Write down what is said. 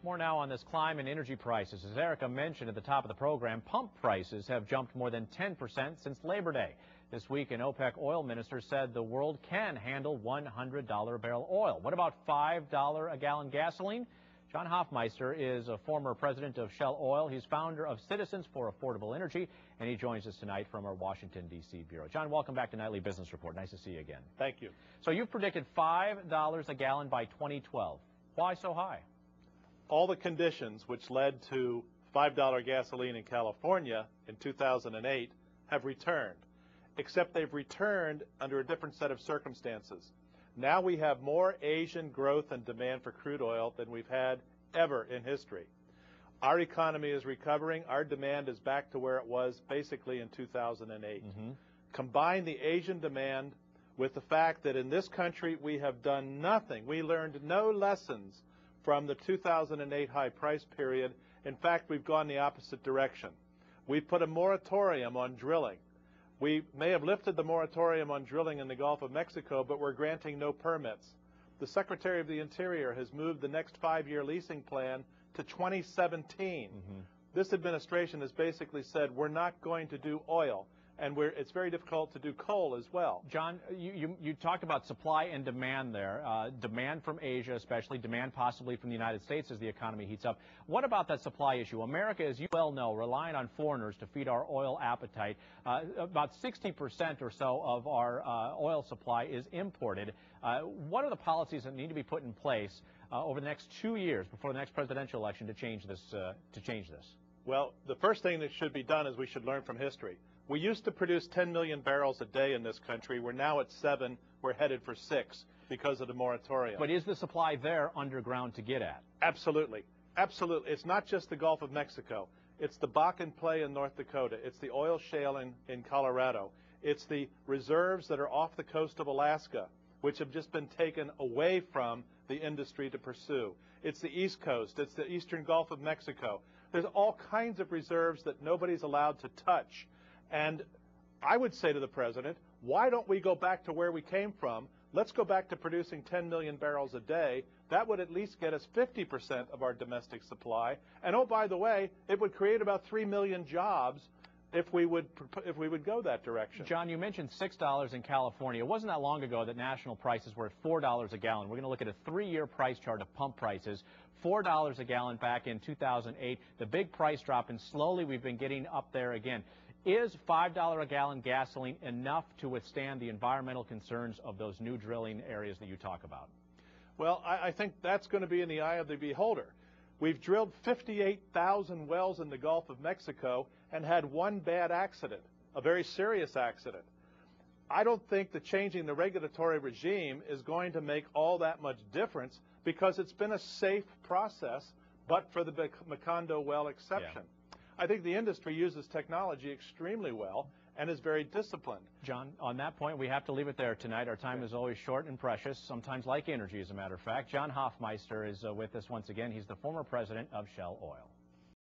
More now on this climb in energy prices. As Erica mentioned at the top of the program, pump prices have jumped more than 10% since Labor Day. This week, an OPEC oil minister said the world can handle $100 a barrel oil. What about $5 a gallon gasoline? John Hofmeister is a former president of Shell Oil. He's founder of Citizens for Affordable Energy, and he joins us tonight from our Washington, D.C. bureau. John, welcome back to Nightly Business Report. Nice to see you again. Thank you. So you've predicted $5 a gallon by 2012. Why so high? All the conditions which led to $5 gasoline in California in 2008 have returned, except they've returned under a different set of circumstances. Now we have more Asian growth and demand for crude oil than we've had ever in history. Our economy is recovering. Our demand is back to where it was basically in 2008. Combine the Asian demand with the fact that in this country we have done nothing. We learned no lessons from the 2008 high price period. In fact, we've gone the opposite direction. We've put a moratorium on drilling. We may have lifted the moratorium on drilling in the Gulf of Mexico, but we're granting no permits. The Secretary of the Interior has moved the next 5-year leasing plan to 2017. This administration has basically said we're not going to do oil, and it's very difficult to do coal as well. John, you talked about supply and demand there. Demand from Asia, especially demand possibly from the United States as the economy heats up. What about that supply issue? America, as you well know, relying on foreigners to feed our oil appetite. About 60% or so of our oil supply is imported. What are the policies that need to be put in place over the next 2 years before the next presidential election to change this? Well, the first thing that should be done is we should learn from history. We used to produce 10 million barrels a day in this country. We're now at 7. We're headed for 6 because of the moratorium. But is the supply there underground to get at? Absolutely. Absolutely. It's not just the Gulf of Mexico. It's the Bakken play in North Dakota. It's the oil shale in Colorado. It's the reserves that are off the coast of Alaska, which have just been taken away from the industry to pursue. It's the East Coast. It's the eastern Gulf of Mexico. There's all kinds of reserves that nobody's allowed to touch. And I would say to the president, why don't we go back to where we came from? Let's go back to producing 10 million barrels a day. That would at least get us 50% of our domestic supply. And oh, by the way, it would create about 3 million jobs if we would go that direction. John, you mentioned $6 in California. It wasn't that long ago that national prices were at $4 a gallon. We're going to look at a 3-year price chart of pump prices. $4 a gallon back in 2008. The big price drop, and slowly we've been getting up there again. Is $5 a gallon gasoline enough to withstand the environmental concerns of those new drilling areas that you talk about? Well, I think that's going to be in the eye of the beholder. We've drilled 58,000 wells in the Gulf of Mexico and had one bad accident, a very serious accident. I don't think that changing the regulatory regime is going to make all that much difference because it's been a safe process, but for the Macondo well exception. Yeah. I think the industry uses technology extremely well and is very disciplined. John, on that point, we have to leave it there tonight. Our time is always short and precious, sometimes like energy, as a matter of fact. John Hofmeister is with us once again. He's the former president of Shell Oil.